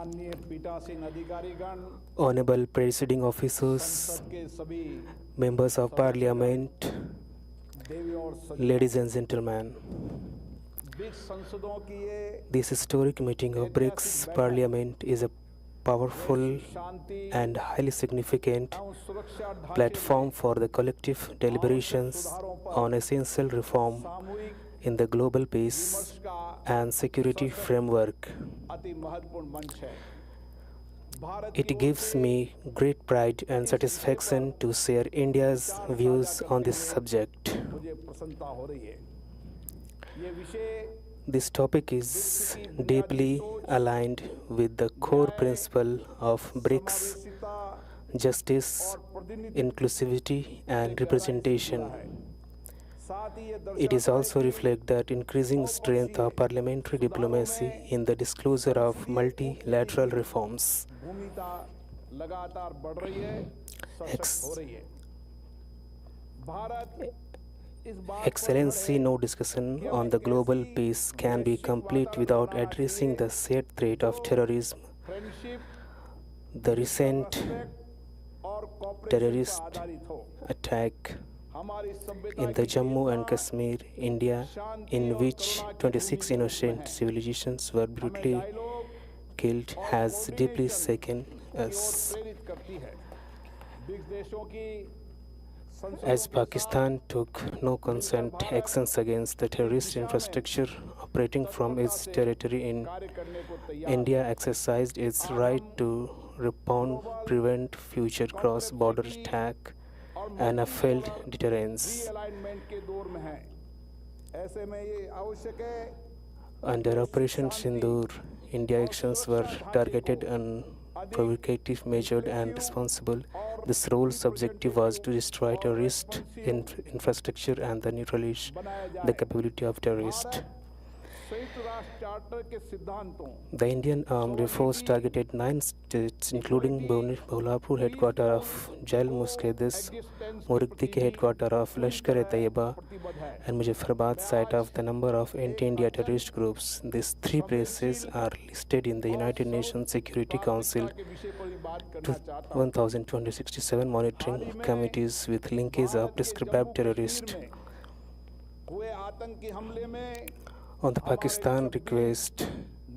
माननीय पीठासीन अधिकारीगण, Honorable presiding officers, संसद के सभी members of parliament, देवियों और सज्जनों, ladies and gentlemen. ब्रिक्स संसदों की ये This historic meeting of BRICS Parliament is a powerful वैश्विक शांति and highly significant एवं सुरक्षा ढांचे platform for the collective deliberations सुधारों पर on essential reform सामूहिक in the global peace विमर्श का and security framework. अति महत्वपूर्ण मंच है। Bharat It gives me great pride and satisfaction to share India's views on this subject. मुझे प्रसन्नता हो रही है। ये विषय This topic is deeply aligned with the core principle of BRICS: समावेशिता justice, और प्रतिनिधित्व inclusivity, and representation. साथ ही ये It is also reflect that increasing strength of parliamentary diplomacy in the disclosure of multilateral reforms. भूमिका लगातार बढ़ रही है, सशक्त हो रही है। भारत इस बात Excellency, no discussion on the global peace can be complete without addressing the shared threat of terrorism. Friendship The recent और कॉपरेशन terrorist पर आधारित हो। attack हमारी सभ्यता in the Jammu and Kashmir, India, in which 26 innocent civilians were brutally dialogue killed, has deeply shaken us. प्रेरित करती है। BRICS देशों की As Pakistan took no consent actions against the terrorist infrastructure operating from its territory in कार्य करने को तैयार India exercised its right to respond, prevent future cross-border attack, and upheld deterrence. Realignment के दौर में है। ऐसे में ये आवश्यक है Under Operation Sindoor, India actions were targeted and provocative, measured, and responsible. This role's objective was to destroy terrorist infrastructure and neutralize the capability of terrorists. संयुक्त राष्ट्र चार्टर के सिद्धांतों The Indian armed force targeted 9 states, including Bhaulapur headquarter of Jail Muskedes, Murikti headquarter of Lashkar-e-Taiba, and Muzaffarabad site of the number of anti-India terrorist groups. These 3 places are listed in the United Nations Security Council के विषय पर भी बात करना चाहता हूँ। 1267 monitoring committees with linkage of prescribed terrorists. हुए आतंकी हमले में On the Pakistan request,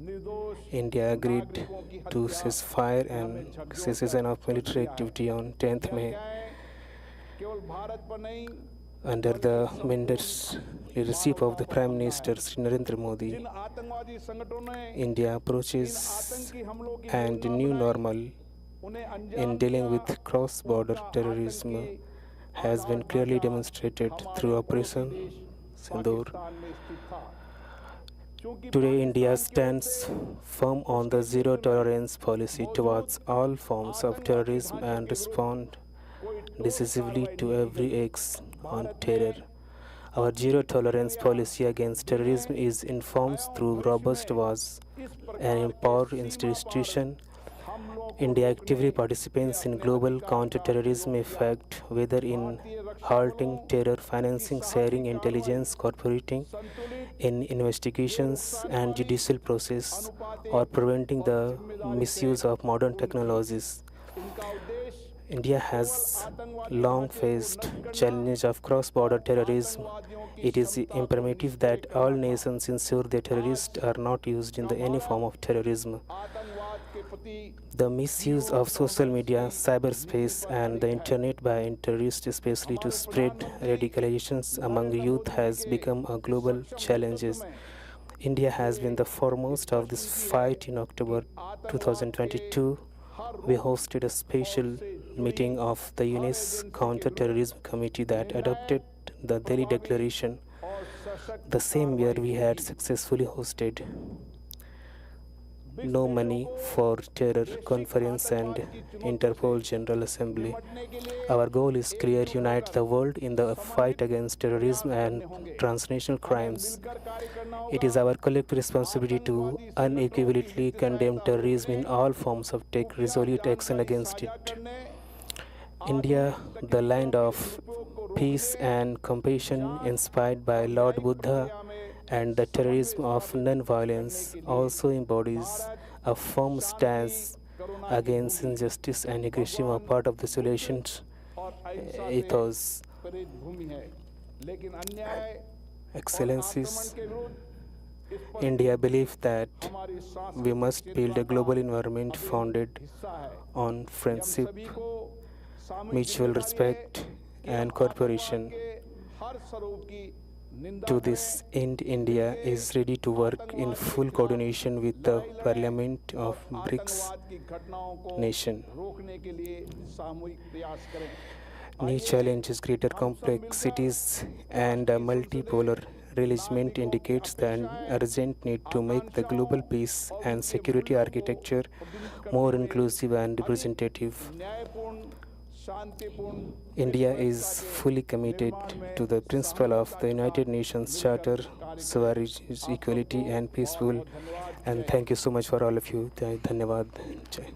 निर्दोष India agreed to ceasefire and cessation of military activity on 10th May. केवल भारत पर नहीं Under the mentor's leadership of the Prime Minister Sri Narendra Modi, जिन आतंकवादी संगठनों ने India approaches आतंकी हमलों की and योजना new बनाई, normal उन्हें अंजाम in dealing दिया, with cross-border terrorism has been clearly demonstrated through Operation Sindoor. Pakistan में स्थित था। क्योंकि Today, India stands firm on the zero tolerance policy towards all forms of terrorism and respond decisively to every act on terror. Our zero tolerance policy against terrorism is informed through robust laws and empowered institutions. India actively participates in global counter-terrorism effort, whether in halting terror financing, sharing intelligence, cooperating in investigations and judicial process, or preventing the misuse of modern technologies. इनका उद्देश्य India has long faced challenge of cross-border terrorism. It is imperative that all nations ensure that terrorists are not used in any form of terrorism. आतंकवाद के प्रति The misuse of social media, cyberspace, and the internet by terrorists, especially to spread radicalizations among youth, has become a global challenge. India has been the foremost of this fight. In October 2022, we hosted a special meeting of the UNESCO Counter-Terrorism Committee that adopted the Delhi Declaration. और सशक्त The same year, we had successfully hosted No Money for Terror Conference and Interpol General Assembly. Our goal is clear: unite the world in the fight against terrorism and transnational crimes. It is our collective responsibility to unequivocally condemn terrorism in all forms of take resolute action against it. India, the land of peace and compassion, inspired by Lord Buddha and the terrorism of non-violence, also embodies A firm stance against injustice and aggression are part of the solutions और अहिंसा से ethos. प्रेरित भूमि है, लेकिन अन्याय और Excellencies, आक्रमण के विरुद्ध इस पर India believes that हमारी we सांस्कृतिक must build a Chetna global का environment अभिन्न founded हिस्सा है on कि हम friendship, सभी को सामूहिक mutual जिम्मेदारी है respect, कि हम and cooperation. आतंकवाद के हर स्वरूप की निंदा To करें, this end, India is ready to work in full coordination with the Parliament और of BRICS आतंकवाद की घटनाओं को nation. रोकने के लिए सामूहिक प्रयास करें। New challenges, greater complexities, and a multipolar arrangement indicates the urgent need to make the global peace and security architecture more inclusive and representative. न्यायपूर्ण, शांतिपूर्ण India is fully committed to the principle of the United Nations Charter, sovereignty, equality, and peaceful. And thank you so much for all of you. Dhanyavad. Jai.